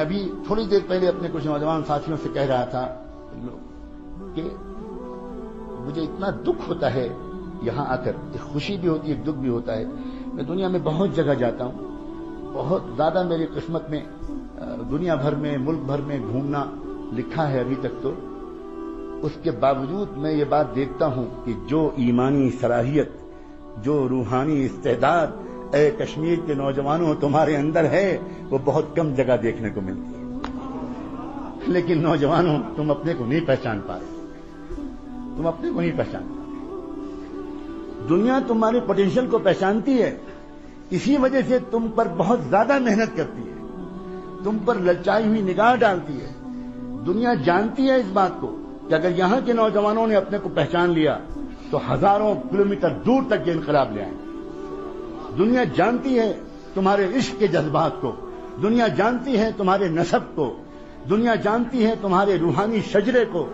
ابھی تھوڑی دیر پہلے اپنے کچھ نوجوان ساتھیوں سے کہہ رہا تھا کہ مجھے اتنا دکھ ہوتا ہے یہاں آ کر، ایک خوشی بھی ہوتی ہے، ایک دکھ بھی ہوتا ہے. میں دنیا میں بہت جگہ جاتا ہوں، بہت زیادہ میری قسمت میں دنیا بھر میں، ملک بھر میں گھومنا لکھا ہے ابھی تک. تو اس کے باوجود میں یہ بات دیکھتا ہوں کہ جو ایمانی صلاحیت، جو روحانی استعداد اے کشمیر کے نوجوانوں تمہارے اندر ہے، وہ بہت کم جگہ دیکھنے کو ملتی ہے. لیکن نوجوانوں، تم اپنے کو نہیں پہچان پا رہے، تم اپنے کو نہیں پہچان پا رہے. دنیا تمہارے پوٹینشیل کو پہچانتی ہے، اسی وجہ سے تم پر بہت زیادہ محنت کرتی ہے، تم پر للچائی ہوئی نگاہ ڈالتی ہے. دنیا جانتی ہے اس بات کو کہ اگر یہاں کے نوجوانوں نے اپنے کو پہچان لیا تو ہزاروں کلومیٹر دور تک یہ انقلاب لے آئیں. دنیا جانتی ہے تمہارے عشق کے جذبات کو، دنیا جانتی ہے تمہارے نسب کو، دنیا جانتی ہے تمہارے روحانی شجرے کو،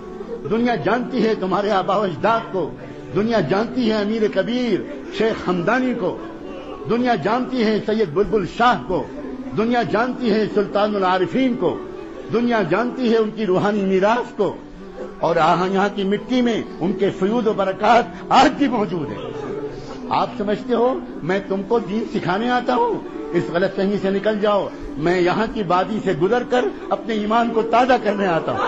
دنیا جانتی ہے تمہارے آباء و اجداد کو، دنیا جانتی ہے امیر کبیر شیخ ہمدانی کو، دنیا جانتی ہے سید بلبل شاہ کو، دنیا جانتی ہے سلطان العارفین کو، دنیا جانتی ہے ان کی روحانی میراث کو، اور یہاں کی مٹی میں ان کے فیوض و برکات آج بھی موجود ہیں. آپ سمجھتے ہو میں تم کو دین سکھانے آتا ہوں؟ اس غلط فہمی سے نکل جاؤ. میں یہاں کی وادی سے گزر کر اپنے ایمان کو تازہ کرنے آتا ہوں.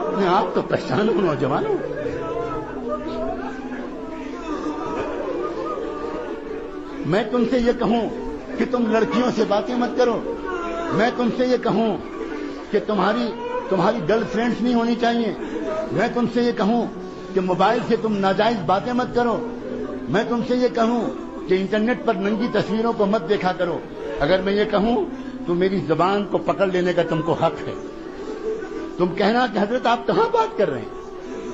اپنے آپ تو پہچانو نوجوانوں. میں تم سے یہ کہوں کہ تم لڑکیوں سے باتیں مت کرو، میں تم سے یہ کہوں کہ تمہاری گرل فرینڈز نہیں ہونی چاہیے، میں تم سے یہ کہوں کہ موبائل سے تم ناجائز باتیں مت کرو، میں تم سے یہ کہوں کہ انٹرنیٹ پر ننگی تصویروں کو مت دیکھا کرو. اگر میں یہ کہوں تو میری زبان کو پکڑ لینے کا تم کو حق ہے. تم کہنا کہ حضرت آپ کہاں بات کر رہے ہیں؟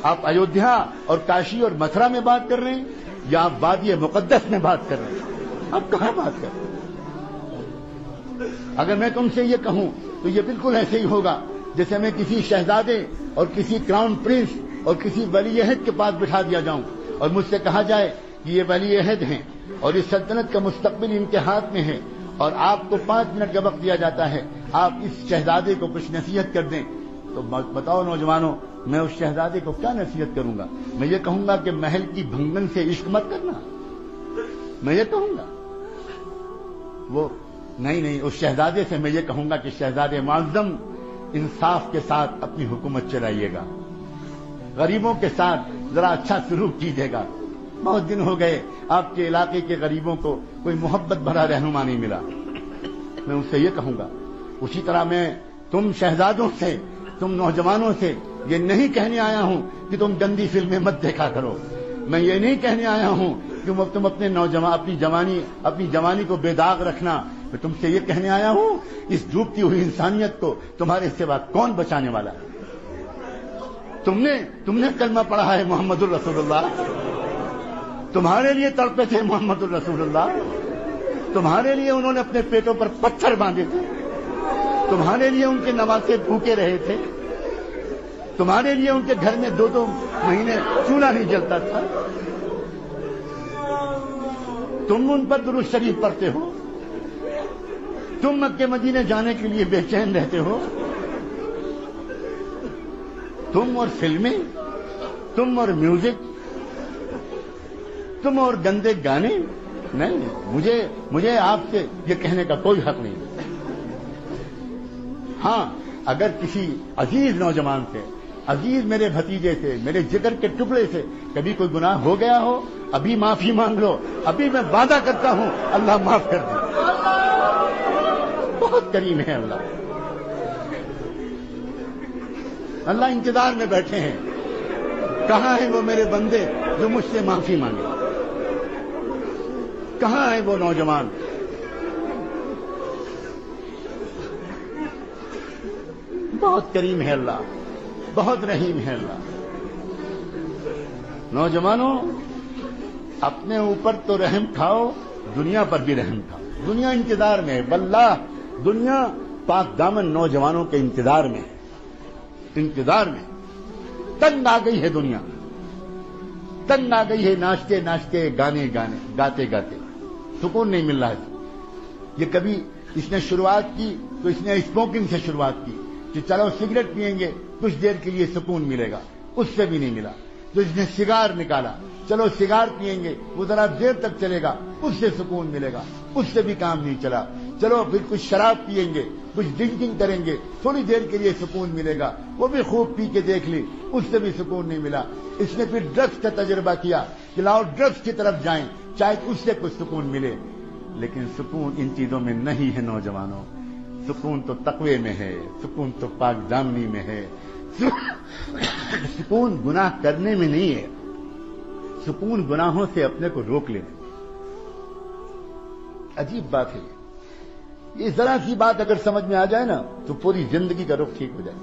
آپ ایودھیا اور کاشی اور متھرا میں بات کر رہے ہیں یا آپ وادی مقدس میں بات کر رہے ہیں؟ آپ کہاں بات کر رہے ہیں؟ اگر میں تم سے یہ کہوں تو یہ بالکل ایسے ہی ہوگا جیسے میں کسی شہزادے اور کسی کراؤن پرنس اور کسی ولی عہد کے پاس بٹھا دیا جاؤں اور مجھ سے کہا جائے کہ یہ ولی عہد ہیں اور اس سلطنت کا مستقبل ان کے ہاتھ میں ہے اور آپ کو 5 منٹ کا وقت دیا جاتا ہے، آپ اس شہزادے کو کچھ نصیحت کر دیں. تو بتاؤ نوجوانوں، میں اس شہزادے کو کیا نصیحت کروں گا؟ میں یہ کہوں گا کہ محل کی بھنگن سے عشق مت کرنا؟ میں یہ کہوں گا؟ وہ نہیں، اس شہزادے سے میں یہ کہوں گا کہ شہزادے معظم، انصاف کے ساتھ اپنی حکومت چلائیے گا، غریبوں کے ساتھ ذرا اچھا سلوک کیجیے گا. بہت دن ہو گئے آپ کے علاقے کے غریبوں کو کوئی محبت بھرا رہنما نہیں ملا. میں ان سے یہ کہوں گا. اسی طرح میں تم شہزادوں سے، تم نوجوانوں سے یہ نہیں کہنے آیا ہوں کہ تم گندی فلمیں مت دیکھا کرو. میں یہ نہیں کہنے آیا ہوں کہ تم اپنی جوانی کو بے داغ رکھنا. میں تم سے یہ کہنے آیا ہوں اس ڈوبتی ہوئی انسانیت کو تمہارے سوا کون بچانے والا ہے؟ تم نے کلمہ پڑھا ہے محمد الرسول اللہ، تمہارے لیے تڑپے تھے محمد الرسول اللہ، تمہارے لیے انہوں نے اپنے پیٹوں پر پتھر باندھے تھے، تمہارے لیے ان کے نواسے بھوکے رہے تھے، تمہارے لیے ان کے گھر میں 2 مہینے چولہا نہیں جلتا تھا. تم ان پر درود شریف پڑھتے ہو، تم مکے مدینے جانے کے لیے بے چین رہتے ہو. تم اور فلمیں، تم اور میوزک، تم اور گندے گانے. نہیں، مجھے آپ سے یہ کہنے کا کوئی حق نہیں. ہاں، اگر کسی عزیز نوجوان سے، عزیز میرے بھتیجے سے، میرے جگر کے ٹکڑے سے کبھی کوئی گناہ ہو گیا ہو، ابھی معافی مانگ لو. ابھی میں وعدہ کرتا ہوں اللہ معاف کر دے. بہت کریم ہے اللہ. اللہ انتظار میں بیٹھے ہیں. کہاں ہیں وہ میرے بندے جو مجھ سے معافی مانگے؟ کہاں ہیں وہ نوجوان؟ بہت کریم ہے اللہ، بہت رحیم ہے اللہ. نوجوانوں، اپنے اوپر تو رحم کھاؤ، دنیا پر بھی رحم کھاؤ. دنیا انتظار میں ہے. واللہ دنیا پاک دامن نوجوانوں کے انتظار میں ہے. انتظار میں تنگ آ گئی ہے دنیا، تنگ آ گئی ہے ناچتے ناچتے گانے گانے گاتے گاتے، سکون نہیں مل رہا ہے. یہ کبھی اس نے شروعات کی تو اس نے اسموکنگ سے شروعات کی کہ چلو سگریٹ پیئیں گے کچھ دیر کے لیے سکون ملے گا، اس سے بھی نہیں ملا. تو اس نے سگار نکالا، چلو سگار پیئیں گے وہ ذرا دیر تک چلے گا، اس سے سکون ملے گا، اس سے بھی کام نہیں چلا. چلو پھر کچھ شراب پیئیں گے، کچھ ڈرنکنگ کریں گے، تھوڑی دیر کے لیے سکون ملے گا، وہ بھی خوب پی کے دیکھ لی، اس سے بھی سکون نہیں ملا. اس نے پھر ڈرگس کا تجربہ کیا کہ لاؤ ڈرگس کی طرف جائیں، شاید اس سے کچھ سکون ملے. لیکن سکون ان چیزوں میں نہیں ہے نوجوانوں. سکون تو تقوی میں ہے، سکون تو پاک دامنی میں ہے. سکون گناہ کرنے میں نہیں ہے، سکون گناہوں سے اپنے کو روک لینے. عجیب بات ہے یہ ذرا سی بات اگر سمجھ میں آ جائے نا تو پوری زندگی کا رخ ٹھیک ہو جائے.